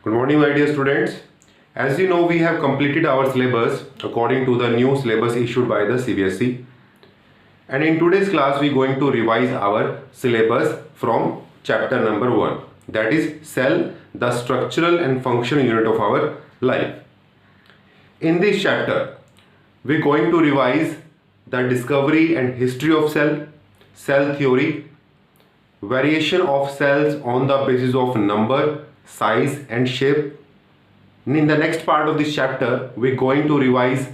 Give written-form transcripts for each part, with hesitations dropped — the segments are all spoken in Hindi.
Good morning, my dear students. As you know, we have completed our syllabus according to the new syllabus issued by the CBSE. And in today's class, we are going to revise our syllabus from chapter number 1. That is cell, the structural and functional unit of our life. In this chapter, we are going to revise the discovery and history of cell theory, variation of cells on the basis of number, size and shape. In the next part of this chapter, we are going to revise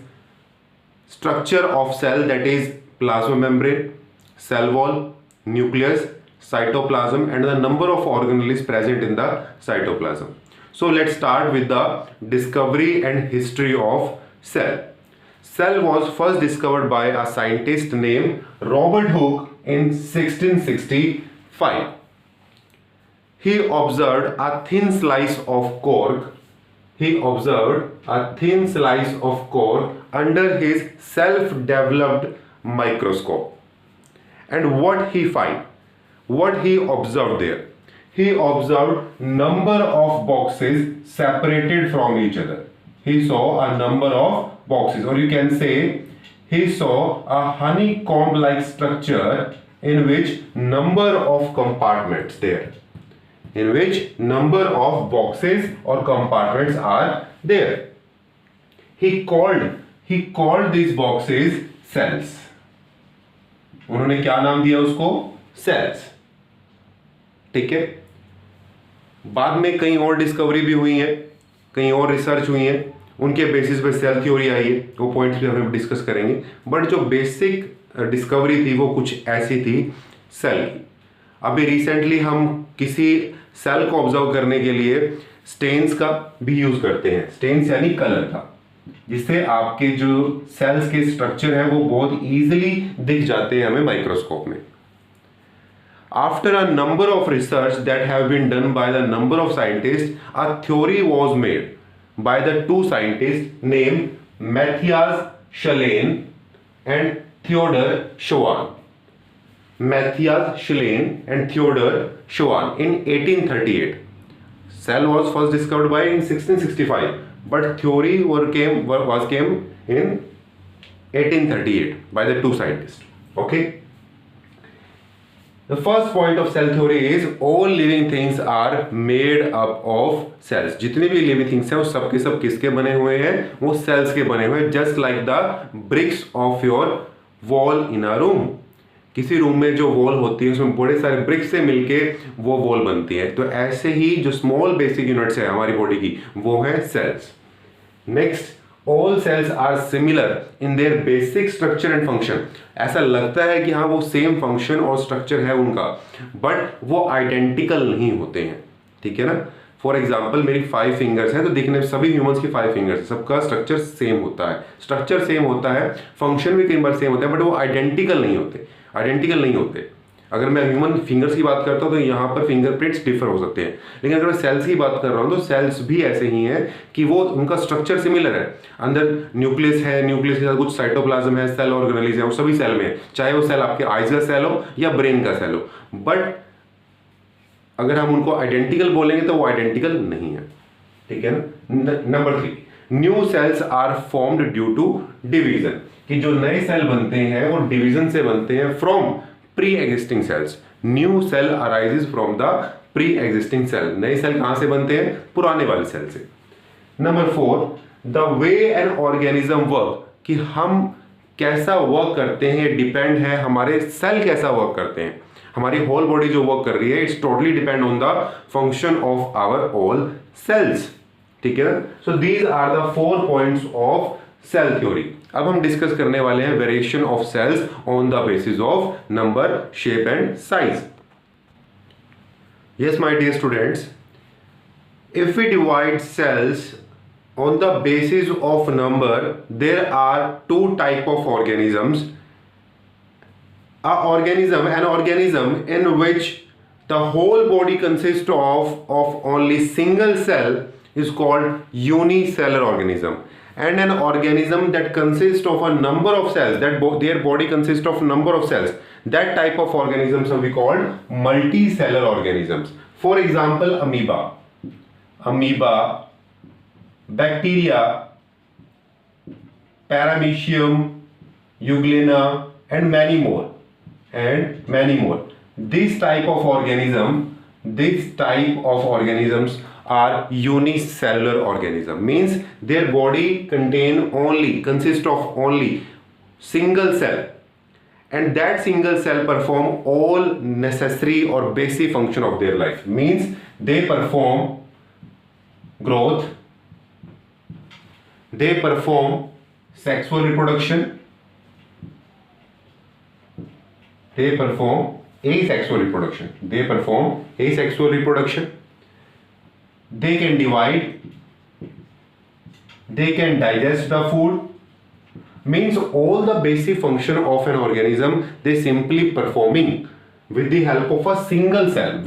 structure of cell, that is plasma membrane, cell wall, nucleus, cytoplasm and the number of organelles present in the cytoplasm. So let's start with the discovery and history of cell. Cell was first discovered by a scientist named Robert Hooke in 1665. He observed a thin slice of cork. Under his self-developed microscope. And what he observed there? He observed number of boxes separated from each other. He saw a number of boxes, or you can say he saw a honeycomb-like structure in which number of compartments there. In which number of boxes or compartments are there. He called these boxes cells. उन्होंने क्या नाम दिया उसको? सेल्स. ठीक है. बाद में कई और डिस्कवरी भी हुई है, कई और रिसर्च हुई है, उनके बेसिस पे सेल थ्योरी आई है. वो पॉइंट्स भी हम डिस्कस करेंगे. बट जो बेसिक डिस्कवरी थी वो कुछ ऐसी थी सेल की. अभी रिसेंटली हम किसी सेल को ऑब्जर्व करने के लिए स्टेन्स का भी यूज करते हैं. स्टेन्स यानी कलर का, जिससे आपके जो सेल्स के स्ट्रक्चर है वो बहुत इजीली दिख जाते हैं हमें माइक्रोस्कोप में. After a number of research that have been done by the number of scientist, a theory was made by the two scientist name Matthias Schleiden and Theodor Schwann. Matthias Schlein and Theodor Schwann in 1838. Cell was first discovered by in 1665, but theory came in 1838 by the two scientists. Okay. The first point of cell theory is all living things are made up of cells. जितने भी living things हैं वो सब के सब किसके बने हुए हैं? वो cells के बने हुए हैं. Just like the bricks of your wall in a room. किसी रूम में जो वॉल होती है उसमें बड़े सारे ब्रिक्स से मिलके वो वॉल बनती है. तो ऐसे ही जो स्मॉल बेसिक यूनिट्स है हमारी बॉडी की वो है cells. Next, all cells are similar in their basic structure and function. ऐसा लगता है कि हाँ वो सेम फंक्शन और स्ट्रक्चर है उनका, बट वो आइडेंटिकल नहीं होते हैं. ठीक है ना. फॉर एग्जाम्पल मेरी 5 फिंगर्स हैं, तो देखने में सभी ह्यूमंस की 5 फिंगर्स, सबका स्ट्रक्चर सेम होता है. स्ट्रक्चर सेम होता है, फंक्शन भी कई बार सेम होता है, बट वो आइडेंटिकल नहीं होते. अगर मैं ह्यूमन फिंगर्स की बात करता हूं तो यहां पर फिंगरप्रिंट्स डिफर हो सकते हैं, लेकिन अगर मैं सेल्स की बात कर रहा हूं तो सेल्स भी ऐसे ही हैं कि वो उनका स्ट्रक्चर सिमिलर है. अंदर न्यूक्लियस है, न्यूक्लियस के साथ कुछ साइटोप्लाज्म है, सेल ऑर्गेनेल्स है, वो सभी सेल में है, चाहे वो सेल आपके आइज का सेल हो या ब्रेन का सेल हो. बट अगर हम उनको आइडेंटिकल बोलेंगे तो वो आइडेंटिकल नहीं है. ठीक है ना. Number 3, new cells are formed due to division. कि जो नए सेल बनते हैं वो डिवीजन से बनते हैं from pre existing cells. New cell arises from the pre existing cell. नए सेल कहां से बनते हैं? पुराने वाले सेल से. Number 4, the way an organism work. कि हम कैसा वर्क करते हैं डिपेंड है, हमारे सेल कैसा वर्क करते हैं. हमारी होल बॉडी जो वर्क कर रही है it's totally depend on the function of our all cells. ठीक है. So these are the 4 points of cell theory. अब हम डिस्कस करने वाले हैं variation of cells on the basis of number, shape and size. Yes my dear students, if we divide cells on the basis of number, there are 2 type of organisms. An organism in which the whole body consists of only single cell is called unicellular organism, and an organism that consists of a number of cells, that their body consists of number of cells, that type of organisms are we called multicellular organisms. For example, amoeba. Amoeba, bacteria, paramecium, euglena and many more. This type of organisms are unicellular organism, means their body consist of only single cell, and that single cell perform all necessary or basic function of their life, means they perform growth, they perform sexual reproduction, they perform asexual reproduction, they can divide, they can digest the food, means all the basic function of an organism they simply performing with the help of a single cell.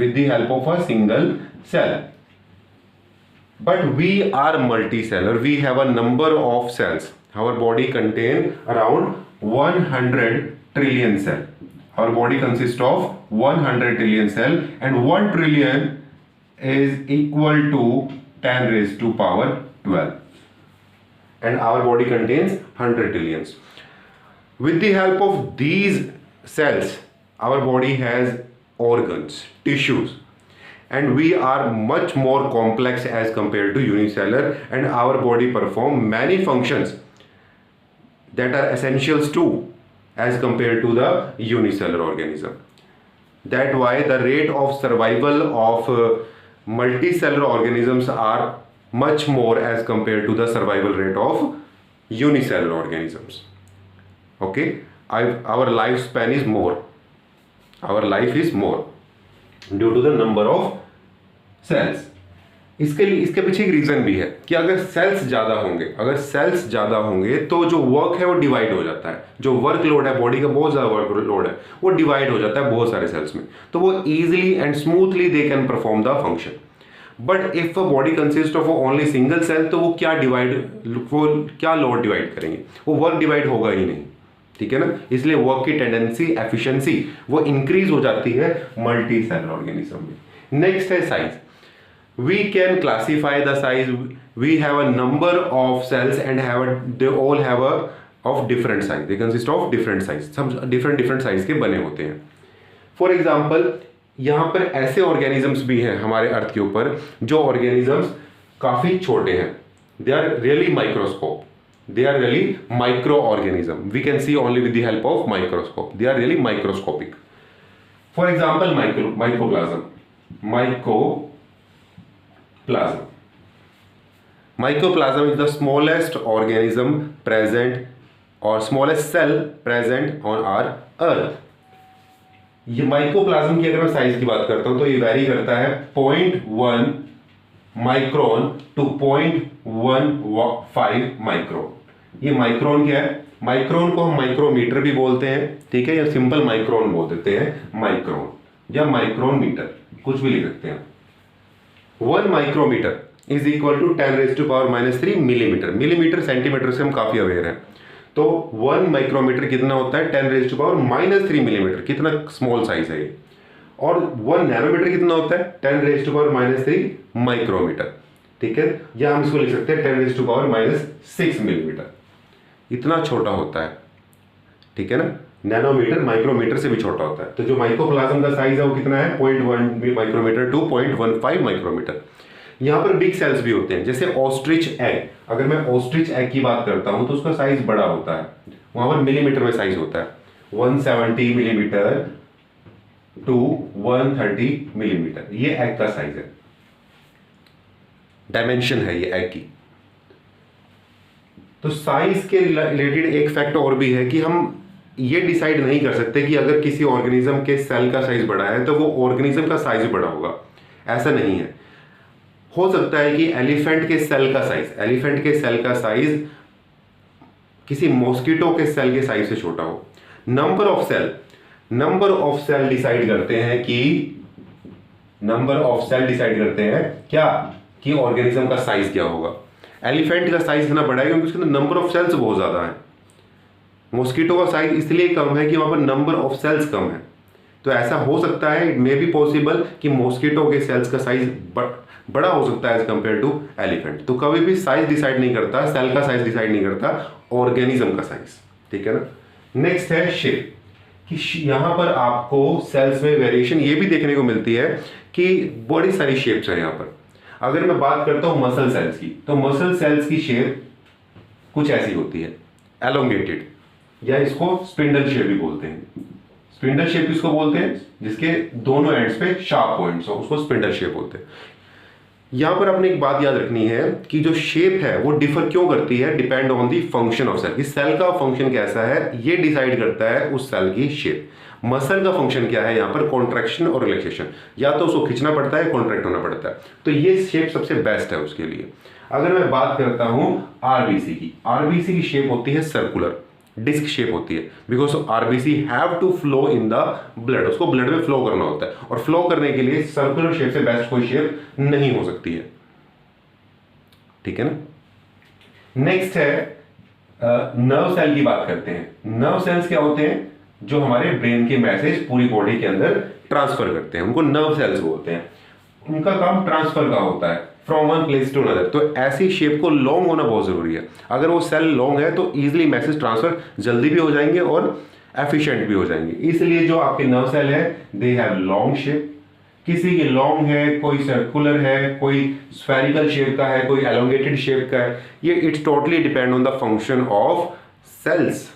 But we are multicellular, we have a number of cells. Our body contain around 100 trillion cell. Our body consists of 100 trillion cell, and 1 trillion is equal to 10 raised to power 12. And our body contains 100 trillions. With the help of these cells, our body has organs, tissues, and we are much more complex as compared to unicellular, and our body perform many functions that are essentials too as compared to the unicellular organism. That why the rate of survival of multicellular organisms are much more as compared to the survival rate of unicellular organisms. Okay, our lifespan is more, our life is more due to the number of cells. इसके पीछे एक रीजन भी है कि अगर सेल्स ज़्यादा होंगे तो जो वर्क है वो डिवाइड हो जाता है, जो वर्कलोड है बॉडी का बहुत ज़्यादा वर्कलोड है वो डिवाइड हो जाता है बहुत सारे सेल्स में, तो वो easily and smoothly they can perform the function. But if a body consist of only single cell, तो वो क्या लोड डिवाइड करेंगे, वो वर्क डिवाइड होगा ही नहीं. ठीक है ना, इसलिए वर्क की टेंडेंसी, एफिशिएंसी वो इंक्रीज हो जाती है मल्टी सेलुलर ऑर्गेनिज्म में. नेक्स्ट है size. We can classify the size. We have a number of cells and they all have of different size. They consist of different size. सब different size के बने होते हैं. For example, यहाँ पर ऐसे organisms भी हैं हमारे अर्थ के ऊपर जो organisms काफी छोटे हैं. They are really microscope. They are really microorganism. We can see only with the help of microscope. They are really microscopic. For example, mycoplasm. Mycoplasm is the smallest organism present or smallest cell present on our earth. ये माइक्रोप्लाज्म की अगर मैं साइज की बात करता हूं तो ये वेरी करता है 0.1 माइक्रोन टू 0.15 माइक्रोन. ये माइक्रोन क्या है? माइक्रोन को हम माइक्रोमीटर भी बोलते हैं, ठीक है, या सिंपल माइक्रोन बोल देते हैं, माइक्रोन या माइक्रोन मीटर, कुछ भी लिख सकते हैं. 1 micrometre is equal to 10⁻³ millimetre. Millimetre centimetre से हम काफी अवेयर हैं, तो 1 माइक्रोमीटर कितना होता है? 10⁻³ मिलीमीटर. कितना स्मॉल साइज है ये. और 1 नैनोमीटर कितना होता है? 10⁻³ माइक्रोमीटर. ठीक है, या हम इसको लिख सकते हैं 10⁻⁻6 मिलीमीटर. इतना छोटा होता है, ठीक है ना. नैनोमीटर माइक्रोमीटर से भी छोटा होता है. तो जो माइक्रोप्लाज्म का साइज है वो कितना है? 0.1 माइक्रोमीटर टू 0.15 माइक्रोमीटर. यहाँ पर बिग सेल्स भी होते हैं, जैसे ऑस्ट्रिच एग. अगर मैं ऑस्ट्रिच एग की बात करता हूं तो उसका साइज बड़ा होता है, वहां पर मिलीमीटर में साइज होता है. 170 मिलीमीटर टू 130 मिलीमीटर ये एग का साइज है, डायमेंशन है ये एग की. तो साइज के रिलेटेड एक फैक्ट और भी है कि हम ये डिसाइड नहीं कर सकते कि अगर किसी ऑर्गेनिज्म के सेल का साइज बड़ा है तो वो ऑर्गेनिज्म का साइज बड़ा होगा. ऐसा नहीं है. हो सकता है कि एलिफेंट के सेल का साइज किसी मॉस्किटो के सेल के साइज से छोटा हो. नंबर ऑफ सेल डिसाइड करते हैं क्या कि ऑर्गेनिज्म का साइज क्या होगा. एलिफेंट का साइज इतना बड़ा है क्योंकि उसके अंदर नंबर ऑफ सेल्स बहुत ज्यादा है. मॉस्किटो का साइज इसलिए कम है कि वहां पर नंबर ऑफ सेल्स कम है, तो तो ऐसा हो सकता है, इट मे बी पॉसिबल कि मॉस्किटो के सेल्स का साइज बड़ा हो सकता है एज कंपेयर टू एलिफेंट। तो कभी भी साइज डिसाइड नहीं करता, सेल का साइज डिसाइड नहीं करता, ऑर्गेनिज्म का साइज, ठीक है ना। नेक्स्ट है शेप, कि यहां पर आपको सेल्स में वेरिएशन ये भी देखने को मिलती है कि बड़ी सारी शेप्स है यहां पर। अगर मैं बात करता हूं मसल सेल्स की, तो मसल सेल्स की शेप कुछ ऐसी होती है, एलोंगेटेड, या इसको स्पिंडल शेप भी बोलते हैं। स्पिंडल शेप किसको बोलते हैं? जिसके दोनों एंड्स पे शार्प पॉइंट्स हो, उसको स्पिंडल शेप बोलते हैं। यहां पर आपने एक बात याद रखनी है कि जो शेप है वो डिफर क्यों करती है, depend on the function of cell. कि सेल का फंक्शन कैसा है ये डिसाइड करता है उस सेल की शेप। मसल का फंक्शन क्या है यहाँ पर? कॉन्ट्रैक्शन और रिलैक्सेशन, या तो उसको खींचना पड़ता है, कॉन्ट्रैक्ट होना पड़ता है। तो ये शेप सबसे बेस्ट है उसके लिए। अगर मैं बात करता हूं आरबीसी की, आरबीसी की शेप होती है सर्कुलर, डिस्क शेप होती है, because RBC have to flow in the blood, उसको ब्लड में फ्लो करना होता है, और फ्लो करने के लिए सर्कुलर शेप से बेस्ट कोई शेप नहीं हो सकती है, ठीक है ना। नेक्स्ट है नर्व सेल की बात करते हैं। नर्व सेल्स क्या होते हैं? जो हमारे ब्रेन के मैसेज पूरी बॉडी के अंदर ट्रांसफर करते हैं, उनको नर्व सेल्स बोलते हैं। उनका काम ट्रांसफर का होता है from one place to another. तो ऐसी शेप को लॉन्ग होना बहुत जरूरी है। अगर वो सेल लॉन्ग है तो इजीली मैसेज ट्रांसफर जल्दी भी हो जाएंगे और एफिशिएंट भी हो जाएंगे। इसलिए जो आपके नर्व सेल है दे हैव लॉन्ग शेप। किसी की लॉन्ग है, कोई सर्कुलर है, कोई स्फेरिकल शेप का है, कोई एलोंगेटेड शेप का है। ये it's totally depend on the function of cells,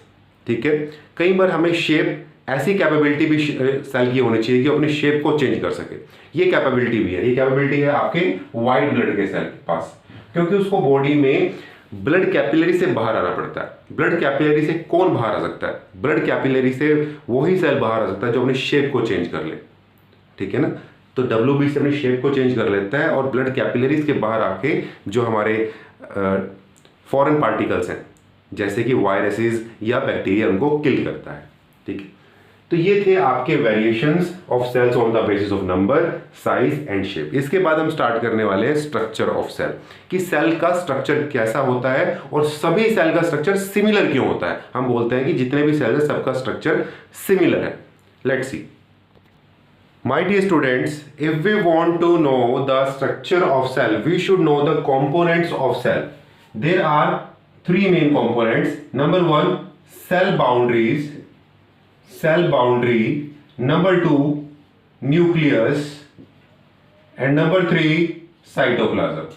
ठीक है। कई बार हमें शेप, ऐसी कैपेबिलिटी भी सेल की होनी चाहिए कि अपनी शेप को चेंज कर सके। ये कैपेबिलिटी भी है, ये कैपेबिलिटी है आपके व्हाइट ब्लड के सेल के पास, क्योंकि उसको बॉडी में ब्लड कैपिलरी से बाहर आना पड़ता है। ब्लड कैपिलरी से कौन बाहर आ सकता है? ब्लड कैपिलरी से वही सेल बाहर आ सकता है जो अपनी शेप को चेंज कर ले, ठीक है ना। तो WBC अपनी शेप को चेंज कर लेता है और ब्लड कैपिलरीज के बाहर आके जो हमारे फॉरेन पार्टिकल्स हैं जैसे कि वायरसेस या बैक्टीरिया, उनको किल करता है, ठीक है। तो ये थे आपके variations of cells on the basis of number, size and shape. इसके बाद हम स्टार्ट करने वाले हैं स्ट्रक्चर ऑफ सेल, कि सेल का स्ट्रक्चर कैसा होता है और सभी सेल का स्ट्रक्चर सिमिलर क्यों होता है। हम बोलते हैं कि जितने भी सेल है सबका स्ट्रक्चर सिमिलर है। Let's see. My dear students, if we want to know the structure of cell, we should know the components of cell. There are three main components. Number one, cell boundaries. Cell boundary. Number two, nucleus. And number three, cytoplasm.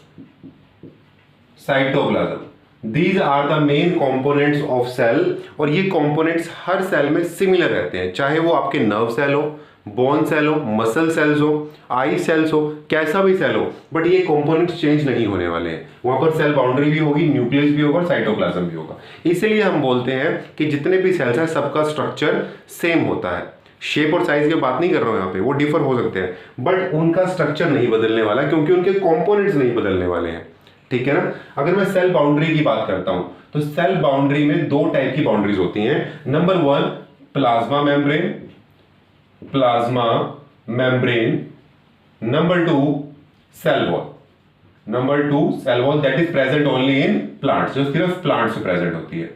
Cytoplasm. These are the main components of cell. और ये components हर सेल में सिमिलर रहते हैं, चाहे वो आपके नर्व सेल हो, बोन सेल हो, मसल सेल्स हो, आई सेल्स हो, कैसा भी सेल हो, बट ये कंपोनेंट्स चेंज नहीं होने वाले हैं। वहां पर सेल बाउंड्री भी होगी, न्यूक्लियस भी होगा, साइटोप्लाज्म भी होगा। इसलिए हम बोलते हैं कि जितने भी सेल्स हैं सबका स्ट्रक्चर सेम होता है। शेप और साइज की बात नहीं कर रहा हूं यहाँ पे, वो डिफर हो सकते हैं बट उनका स्ट्रक्चर नहीं बदलने वाला, क्योंकि उनके कॉम्पोनेंट्स नहीं बदलने वाले हैं, ठीक है ना। अगर मैं सेल बाउंड्री की बात करता हूं तो सेल बाउंड्री में दो टाइप की बाउंड्रीज होती हैं। Number one, plasma membrane, plasma membrane. Number two, cell wall. Number two, cell wall that is present only in plants, जो सिर्फ प्लांट्स में प्रेजेंट होती है।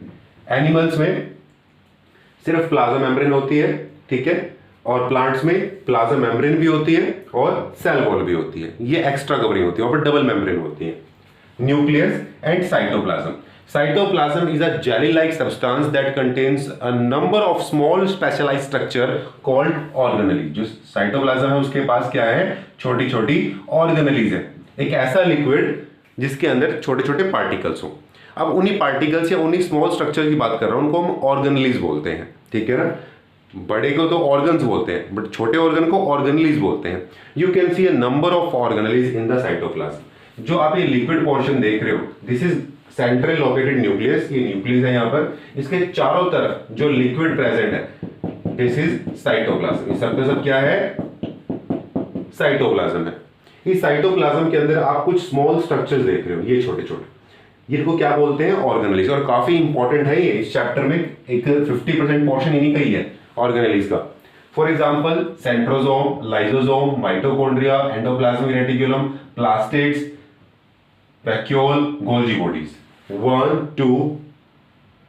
एनिमल्स में सिर्फ प्लाज्मा मेम्ब्रेन होती है, ठीक है, और प्लांट्स में प्लाज्मा मेम्ब्रेन भी होती है और सेल वॉल भी होती है। ये एक्स्ट्रा कवरिंग होती है, और डबल मेम्ब्रेन होती है। Nucleus and cytoplasm. Cytoplasm is a jelly-like substance that contains a number of small specialized structure called organelles. जो cytoplasm है उसके पास क्या है? छोटी छोटी organelles है, एक ऐसा लिक्विड जिसके अंदर छोटे छोटे पार्टिकल्स हो। अब उन्हीं पार्टिकल्स या उन्हीं स्मॉल स्ट्रक्चर की बात कर रहा हूं, उनको हम ऑर्गेनेल्स बोलते हैं, ठीक है ना। बड़े को तो ऑर्गन्स बोलते हैं बट छोटे ऑर्गन को ऑर्गेनेल्स बोलते हैं। You can see a number of organelles in the cytoplasm. जो आप ये लिक्विड पोर्शन देख रहे हो, this is central located nucleus. ये न्यूक्लियस है यहाँ पर, इसके चारों तरफ जो लिक्विड प्रेजेंट है दिस इज साइटोप्लाज्म। इस सब क्या है? साइटोप्लाज्म है। इस साइटोप्लाज्म के अंदर आप कुछ स्मॉल स्ट्रक्चर्स देख रहे हो, ये छोटे छोटे, इनको क्या बोलते हैं? ऑर्गेनेल्स। और काफी इंपॉर्टेंट है ये, इस चैप्टर में एक 50% पोर्शन इन्हीं का ही है ऑर्गेनेल्स का। For example, centrosome, lysosome, mitochondria, endoplasmic reticulum, plastids, vacuole, Golgi bodies. 1 2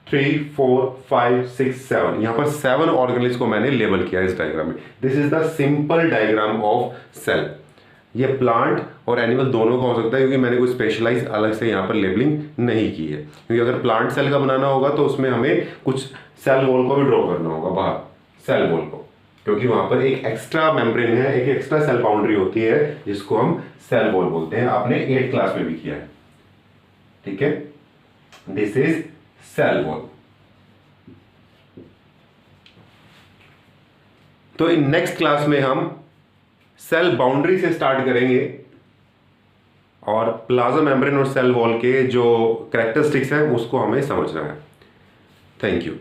3 4 5 6 7, यहां पर 7 ऑर्गेनेल्स को मैंने लेबल किया इस डायग्राम में। This is the simple diagram of cell. ये प्लांट और एनिमल दोनों का हो सकता है, क्योंकि मैंने कोई स्पेशलाइज अलग से यहाँ पर लेबलिंग नहीं की है। क्योंकि अगर प्लांट सेल का बनाना होगा तो उसमें हमें कुछ सेल वॉल को भी ड्रॉ करना होगा बाहर, सेल वॉल को, क्योंकि वहां पर एक एक्स्ट्रा मेम्ब्रेन है, एक एक्स्ट्रा सेल बाउंड्री होती है जिसको हम सेल वॉल बोलते हैं। आपने 8th क्लास में भी किया है, ठीक है। This is cell wall. तो इन नेक्स्ट क्लास में हम सेल बाउंड्री से स्टार्ट करेंगे और प्लाज्मा मेम्ब्रेन और सेल वॉल के जो कैरेक्टरिस्टिक्स हैं उसको हमें समझना है। Thank you.